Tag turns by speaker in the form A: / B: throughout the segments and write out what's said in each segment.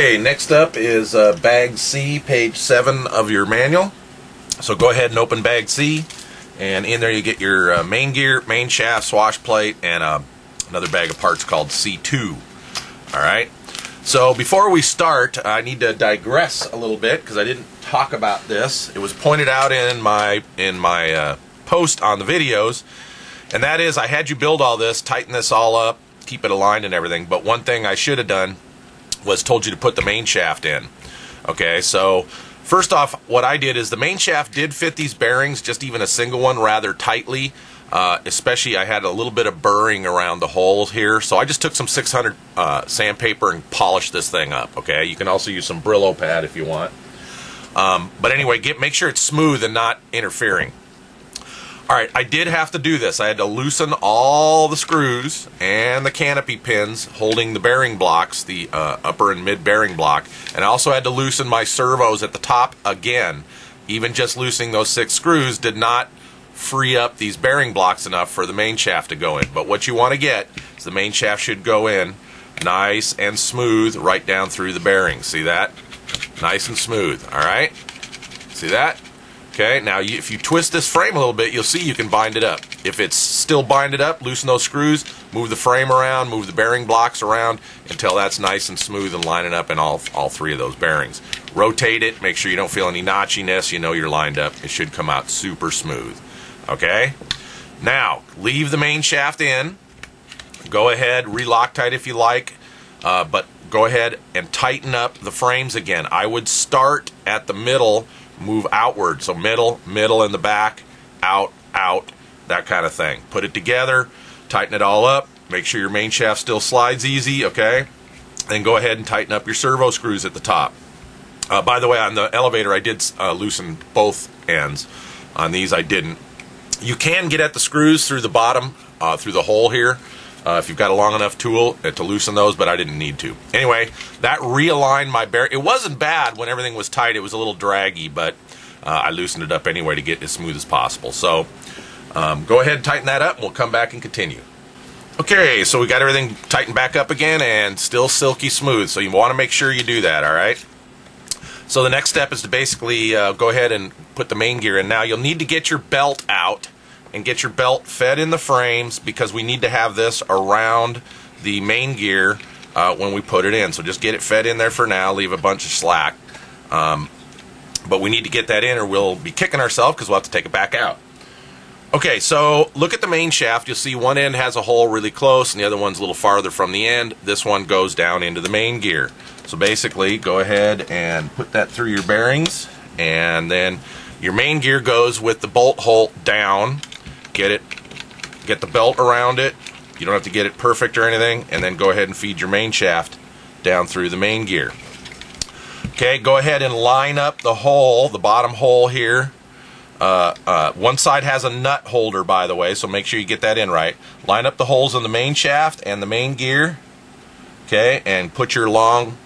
A: Okay, next up is bag C, page 7 of your manual. So go ahead and open bag C, and in there you get your main gear, main shaft, swash plate, and another bag of parts called C2. Alright, so before we start, I need to digress a little bit because I didn't talk about this. It was pointed out in my post on the videos, and that is I had you build all this, tighten this all up, keep it aligned and everything, but one thing I should have done was told you to put the main shaft in. Okay, so first off, what I did is the main shaft did fit these bearings, just even a single one, rather tightly. Especially I had a little bit of burring around the holes here, so I just took some 600 sandpaper and polished this thing up. Okay, you can also use some Brillo pad if you want. But anyway, make sure it's smooth and not interfering. Alright, I did have to do this. I had to loosen all the screws and the canopy pins holding the bearing blocks, the upper and mid bearing block. And I also had to loosen my servos at the top again. Even just loosening those 6 screws did not free up these bearing blocks enough for the main shaft to go in. But what you want to get is the main shaft should go in nice and smooth right down through the bearings. See that? Nice and smooth. Alright? See that? Okay, now if you twist this frame a little bit, you'll see you can bind it up. If it's still binded up, loosen those screws, move the frame around, move the bearing blocks around until that's nice and smooth and lining up in all 3 of those bearings. Rotate it, make sure you don't feel any notchiness, you know you're lined up. It should come out super smooth. Okay? Now, leave the main shaft in. Go ahead, re-Loctite if you like, but go ahead and tighten up the frames again. I would start at the middle, move outward, so middle in the back, out, that kind of thing. Put it together, tighten it all up, make sure your main shaft still slides easy, okay? Then go ahead and tighten up your servo screws at the top. By the way, on the elevator I did loosen both ends. On these I didn't. You can get at the screws through the bottom, through the hole here, if you've got a long enough tool to loosen those, but I didn't need to. Anyway, that realigned my bearing. It wasn't bad when everything was tight. It was a little draggy, but I loosened it up anyway to get as smooth as possible. So go ahead and tighten that up, and we'll come back and continue. Okay, so we got everything tightened back up again and still silky smooth, so you want to make sure you do that, all right? So the next step is to basically go ahead and put the main gear in. Now you'll need to get your belt out and get your belt fed in the frames because we need to have this around the main gear when we put it in. So just get it fed in there for now, leave a bunch of slack. But we need to get that in or we'll be kicking ourselves because we'll have to take it back out. Okay, so look at the main shaft. You'll see one end has a hole really close and the other one's a little farther from the end. This one goes down into the main gear. So basically, go ahead and put that through your bearings, and then your main gear goes with the bolt hole down. Get the belt around it. You don't have to get it perfect or anything, and then go ahead and feed your main shaft down through the main gear. Okay, go ahead and line up the hole, the bottom hole here. One side has a nut holder, by the way, so make sure you get that in right. Line up the holes in the main shaft and the main gear. Okay, and put your long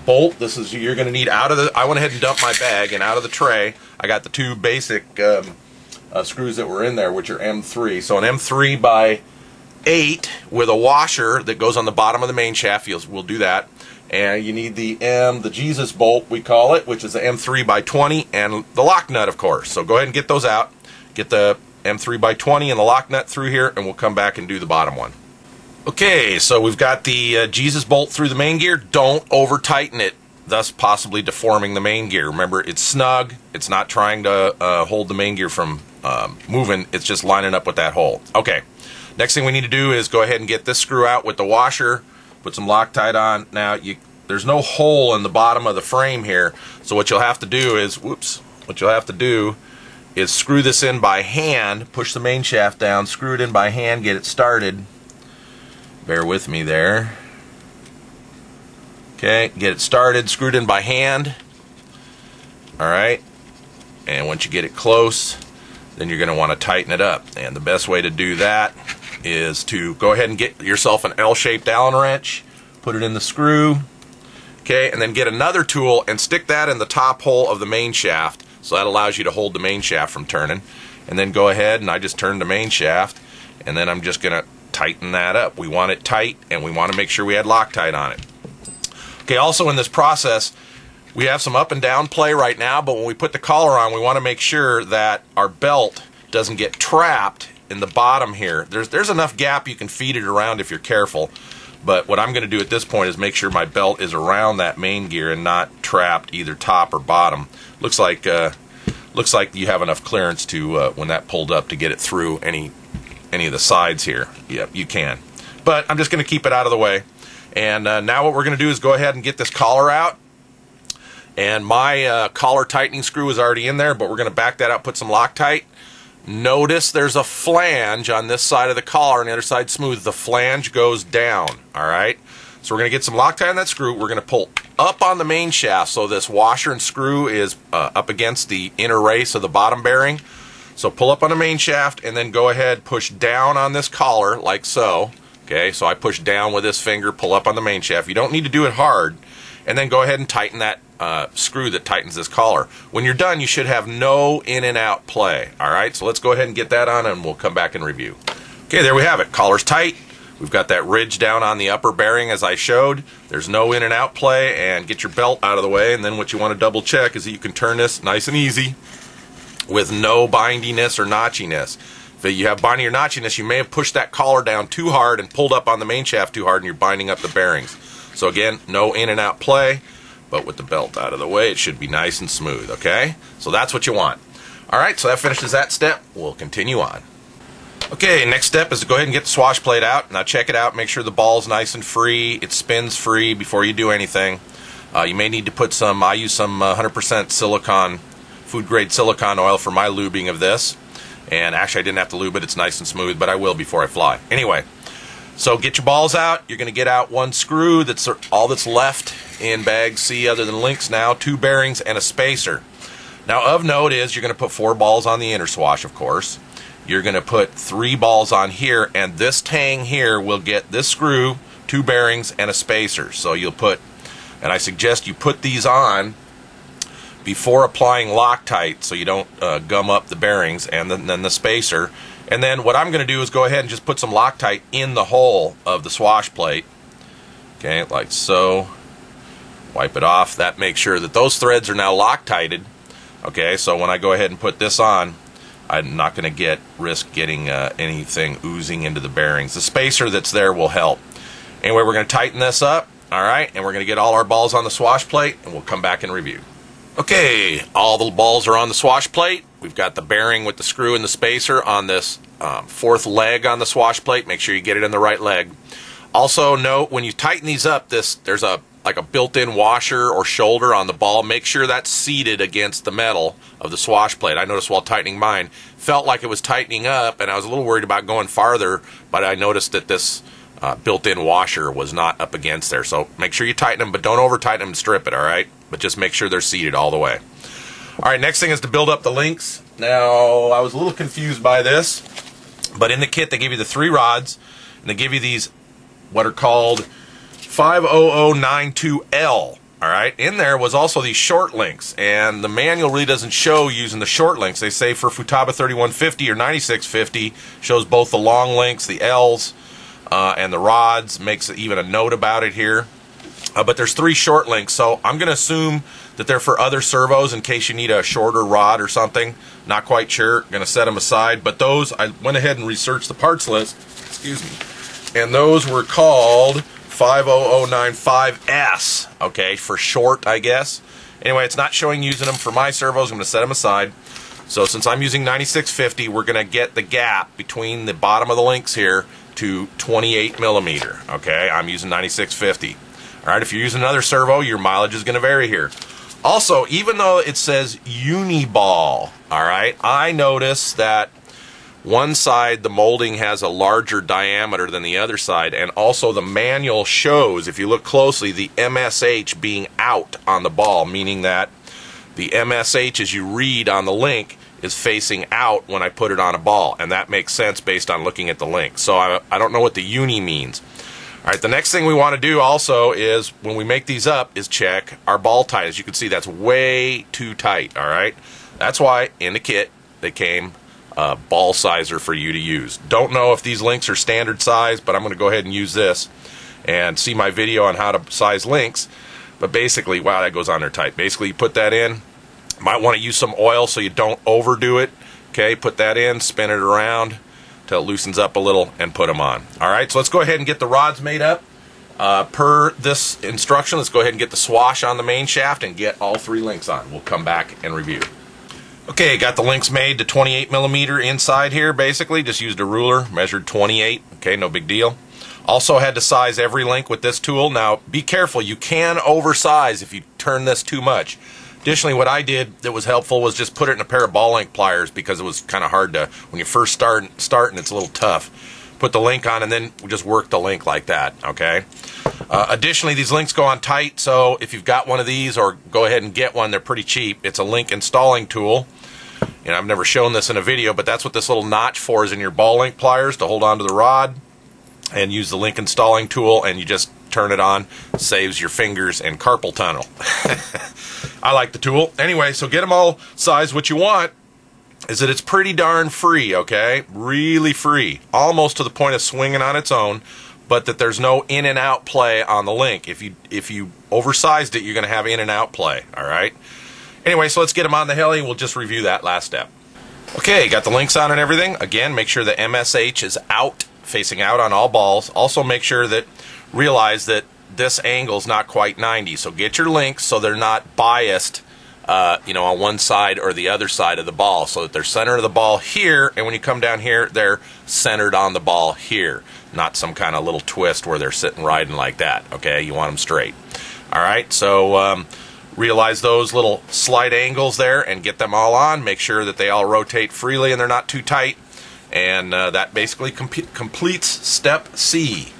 A: bolt. This is you're going to need out of the. I went ahead and dumped my bag, and out of the tray, I got the 2 basic screws that were in there, which are M3. So an M3 by 8 with a washer that goes on the bottom of the main shaft. We'll do that. And you need the Jesus bolt, we call it, which is the M3 by 20, and the lock nut, of course. So go ahead and get those out. Get the M3 by 20 and the lock nut through here, and we'll come back and do the bottom one. Okay, so we've got the Jesus bolt through the main gear. Don't over-tighten it, thus possibly deforming the main gear. Remember, it's snug. It's not trying to hold the main gear from moving. It's just lining up with that hole. Okay, next thing we need to do is go ahead and get this screw out with the washer. Put some Loctite on. Now, there's no hole in the bottom of the frame here, so what you'll have to do is, screw this in by hand, push the main shaft down, screw it in by hand, get it started. Bear with me there. Okay, get it started, screwed in by hand. Alright, and once you get it close, then you're going to want to tighten it up. And the best way to do that is to go ahead and get yourself an L-shaped Allen wrench, put it in the screw, okay, and then get another tool and stick that in the top hole of the main shaft, so that allows you to hold the main shaft from turning. And then go ahead, and I just turned the main shaft, and then I'm just going to tighten that up. We want it tight, and we want to make sure we had Loctite on it. Okay, also in this process, we have some up and down play right now, but when we put the collar on, we want to make sure that our belt doesn't get trapped in the bottom here. There's enough gap you can feed it around if you're careful, but what I'm going to do at this point is make sure my belt is around that main gear and not trapped either top or bottom. Looks like you have enough clearance to when that pulled up to get it through any of the sides here. Yep, you can. But I'm just going to keep it out of the way. And now what we're going to do is go ahead and get this collar out. And my collar tightening screw is already in there, but we're going to back that out, put some Loctite. Notice there's a flange on this side of the collar and the other side smooth. The flange goes down, all right? So we're going to get some Loctite on that screw. We're going to pull up on the main shaft so this washer and screw is up against the inner race of the bottom bearing. So pull up on the main shaft and then go ahead, push down on this collar like so. Okay, so I push down with this finger, pull up on the main shaft. You don't need to do it hard. And then go ahead and tighten that screw that tightens this collar. When you're done, you should have no in and out play. All right, so let's go ahead and get that on and we'll come back and review. Okay, there we have it. Collar's tight. We've got that ridge down on the upper bearing as I showed. There's no in and out play, and get your belt out of the way. And then what you want to double check is that you can turn this nice and easy with no bindiness or notchiness. If you have binding or notchiness, you may have pushed that collar down too hard and pulled up on the main shaft too hard and you're binding up the bearings. So again, no in and out play, but with the belt out of the way, it should be nice and smooth, okay? So that's what you want. All right, so that finishes that step. We'll continue on. Okay, next step is to go ahead and get the swash plate out. Now check it out, make sure the ball's nice and free, it spins free before you do anything. You may need to put some, I use some 100% silicone, food grade silicone oil for my lubing of this. And actually I didn't have to lube it, it's nice and smooth, but I will before I fly. Anyway, so get your balls out. You're going to get out one screw, that's all that's left in bag C other than links now, 2 bearings and a spacer. Now of note is you're going to put 4 balls on the inner swash, of course. You're going to put 3 balls on here, and this tang here will get this screw, 2 bearings, and a spacer. So you'll put, and I suggest you put these on before applying Loctite so you don't gum up the bearings, and then the spacer. And then what I'm going to do is go ahead and just put some Loctite in the hole of the swash plate. Okay, like so. Wipe it off. That makes sure that those threads are now Loctited. Okay, so when I go ahead and put this on, I'm not going to risk getting anything oozing into the bearings. The spacer that's there will help. Anyway, we're going to tighten this up, all right, and we're going to get all our balls on the swash plate, and we'll come back and review. Okay, all the balls are on the swash plate. We've got the bearing with the screw and the spacer on this 4th leg on the swash plate. Make sure you get it in the right leg. Also note, when you tighten these up, there's like a built-in washer or shoulder on the ball. Make sure that's seated against the metal of the swash plate. I noticed while tightening mine, felt like it was tightening up, and I was a little worried about going farther, but I noticed that this built-in washer was not up against there. So make sure you tighten them, but don't over-tighten them and strip it, all right? But just make sure they're seated all the way. All right, next thing is to build up the links. Now, I was a little confused by this, but in the kit they give you the 3 rods, and they give you these, what are called 50092L. All right, in there was also these short links, and the manual really doesn't show using the short links. They say for Futaba 3150 or 9650, shows both the long links, the L's, and the rods, makes even a note about it here. But there's 3 short links, so I'm going to assume that they're for other servos in case you need a shorter rod or something. Not quite sure. Going to set them aside. But those, I went ahead and researched the parts list, excuse me, and those were called 50095S, okay, for short, I guess. Anyway, it's not showing using them for my servos. I'm going to set them aside. So since I'm using 9650, we're going to get the gap between the bottom of the links here to 28 millimeter, okay? I'm using 9650. All right, if you're using another servo, your mileage is going to vary here. Also, even though it says Uniball, all right, I noticed that one side, the molding has a larger diameter than the other side, and also the manual shows, if you look closely, the MSH being out on the ball, meaning that the MSH, as you read on the link, is facing out when I put it on a ball, and that makes sense based on looking at the link. So I don't know what the uni means. All right, the next thing we want to do also is, when we make these up, is check our ball tight. As you can see, that's way too tight, all right? That's why in the kit they came a ball sizer for you to use. Don't know if these links are standard size, but I'm going to go ahead and use this and see my video on how to size links. But basically, wow, that goes on there tight. Basically, you put that in. Might want to use some oil so you don't overdo it. Okay, put that in, spin it around till it loosens up a little, and put them on. All right, so let's go ahead and get the rods made up. Per this instruction, let's go ahead and get the swash on the main shaft and get all 3 links on. We'll come back and review. Okay, got the links made to 28mm inside here, basically. Just used a ruler, measured 28. Okay, no big deal. Also had to size every link with this tool. Now, be careful. You can oversize if you turn this too much. Additionally, what I did that was helpful was just put it in a pair of ball link pliers because it was kind of hard to, when you first start and it's a little tough. Put the link on and then just work the link like that, okay? Additionally, these links go on tight, so if you've got one of these, or go ahead and get one, they're pretty cheap. It's a link installing tool. And I've never shown this in a video, but that's what this little notch for, is in your ball link pliers to hold onto the rod. And use the link installing tool, and you just turn it on. Saves your fingers and carpal tunnel. I like the tool. Anyway, so get them all sized. What you want is that it's pretty darn free, okay? Really free. Almost to the point of swinging on its own, but that there's no in and out play on the link. If you oversized it, you're going to have in and out play, all right? Anyway, so let's get them on the heli. We'll just review that last step. Okay, got the links on and everything. Again, make sure the MSH is out, facing out on all balls. Also make sure that, realize that this angle is not quite 90. So get your links so they're not biased, on one side or the other side of the ball, so that they're center of the ball here, and when you come down here, they're centered on the ball here. Not some kind of little twist where they're sitting riding like that, okay? You want them straight. All right, so realize those little slight angles there and get them all on. Make sure that they all rotate freely and they're not too tight. And that basically completes step C.